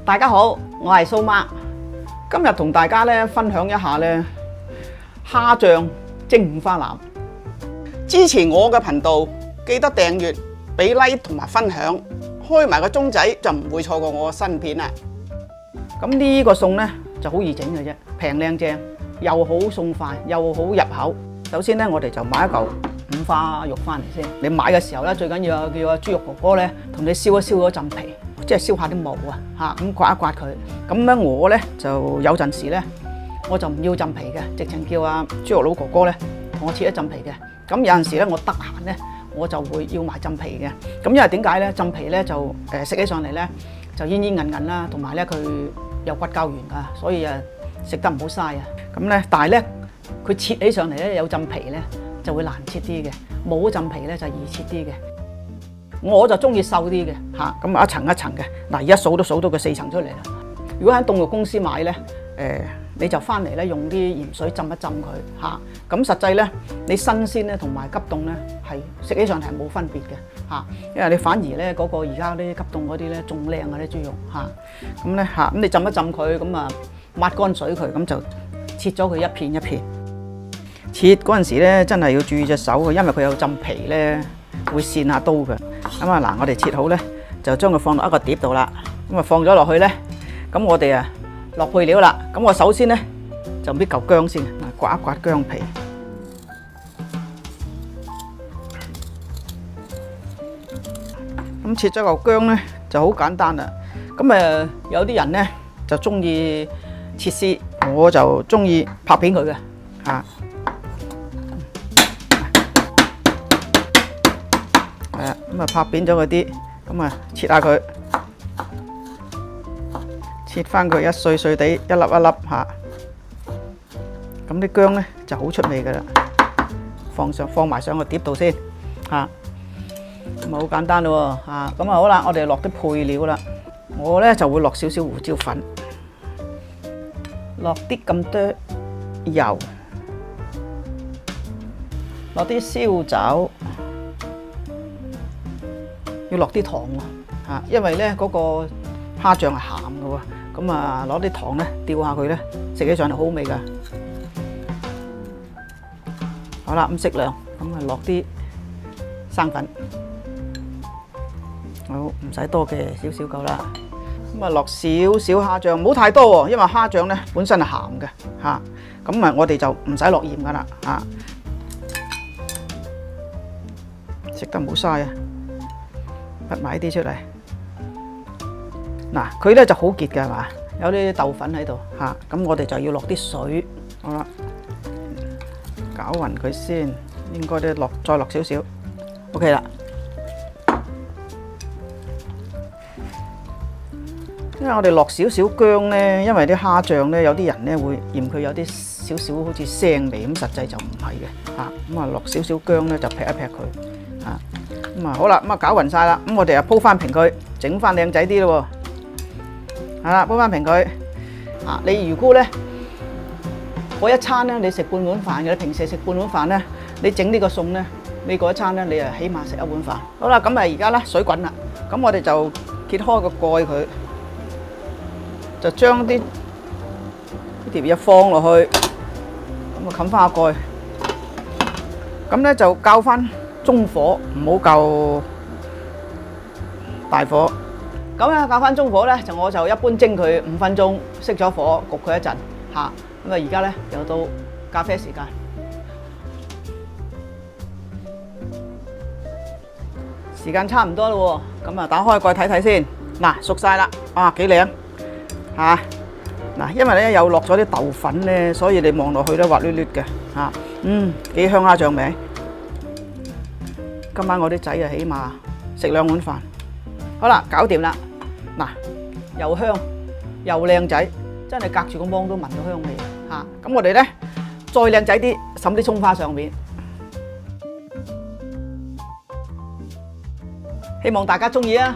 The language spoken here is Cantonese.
大家好，我係蘇媽，今日同大家咧分享一下咧蝦醬蒸五花腩。支持我嘅頻道，記得訂閱、俾 like 同埋分享，開埋個鐘仔就唔會錯過我嘅新片啦。咁呢個餸咧就好易整嘅啫，平靚正，又好餸快，又好入口。首先咧，我哋就買一嚿五花肉翻嚟先。你買嘅時候咧，最緊要叫阿豬肉哥哥咧同你燒一燒嗰陣皮。即係燒下啲毛啊，咁刮一刮佢。咁咧我咧就有陣時咧，我就唔要浸皮嘅，直情叫阿豬肉佬哥哥咧同我切一浸皮嘅。咁有陣時咧，我得閒咧，我就會要埋浸皮嘅。咁因為點解咧？浸皮咧就食起上嚟咧就煙煙韌韌啦，同埋咧佢有骨膠原㗎，所以食得唔好嘥啊。咁咧，但係咧佢切起上嚟咧有浸皮咧就會難切啲嘅，冇浸皮咧就易切啲嘅。我就中意瘦啲嘅嚇，咁一層一層嘅。嗱，而家數都數到佢4層出嚟啦。如果喺凍肉公司買咧，你就翻嚟咧用啲鹽水浸一浸佢嚇。咁實際咧，你新鮮咧同埋急凍咧係食起上嚟係冇分別嘅嚇，因為你反而咧嗰個而家啲急凍嗰啲咧仲靚啊啲豬肉嚇。咁咧嚇，咁你浸一浸佢，咁啊抹乾水佢，咁就切咗佢一片一片。切嗰陣時咧，真係要注意隻手嘅，因為佢有浸皮咧，會跣下刀嘅。咁啊嗱，我哋切好咧，就將佢放落一個碟度啦。咁啊放咗落去咧，咁我哋落配料啦。咁我首先咧就搣嚿薑先，刮一刮薑皮。咁切咗嚿薑咧就好簡單啦。咁有啲人咧就中意切絲，我就中意拍片佢嘅嚇。咁啊拍扁咗嗰啲，咁啊切下佢，切翻佢一碎碎地，一粒一粒嚇。咁啲薑咧就好出味噶啦，放埋上個碟度先嚇。咁啊好簡單咯喎嚇。咁啊好啦，我哋落啲配料啦。我咧就會落少少胡椒粉，落啲咁多油，落啲燒酒。要落啲糖喎嚇，因為咧嗰個蝦醬係鹹嘅喎，咁啊攞啲糖咧調下佢咧，食起上嚟好味㗎。好啦，咁適量，咁啊落啲生粉，好唔使多嘅，少少夠啦。咁啊落少少蝦醬，唔好太多喎，因為蝦醬咧本身係鹹嘅嚇，咁啊我哋就唔使落鹽㗎啦嚇，食得唔好嘥啊！滗埋啲出嚟，嗱佢咧就好結嘅係嘛，有啲豆粉喺度嚇，咁我哋就要落啲水，好啦，攪勻佢先，應該都再落少少 ，OK 啦。因為我哋落少少薑咧，因為啲蝦醬咧有啲人咧會嫌佢有啲少少好似腥味，咁實際就唔係嘅嚇，咁啊落少少薑咧就劈一劈佢嚇。咁啊好啦，咁啊攪勻晒啦，咁我哋啊鋪翻平佢，整翻靚仔啲咯喎，係啦，鋪翻平佢。啊，你如果咧嗰一餐咧，你食半碗飯嘅，你平時食半碗飯咧，你整呢個餸咧，你嗰一餐咧，你啊起碼食一碗飯。好啦，咁啊而家咧水滾啦，咁我哋就揭開個蓋佢，就將啲條嘢放落去，咁啊冚翻個蓋，咁咧就較翻中火，唔好夠大火。咁咧較翻中火咧，我就一般蒸佢5分鐘，熄咗火焗佢一陣嚇。咁啊而家咧又到咖啡時間，時間差唔多咯喎。咁啊打開蓋睇睇先，嗱熟晒啦，啊幾靚嚇。嗱因為咧有落咗啲豆粉咧，所以你望落去咧滑捋捋嘅嚇，幾香蝦醬味。今晚我啲仔啊，起碼食2碗飯。好啦，搞掂啦。嗱，又香又靚仔，真係隔住個芒都聞到香味嚇。咁我哋咧再靚仔啲，滲啲葱花上面。希望大家中意啊！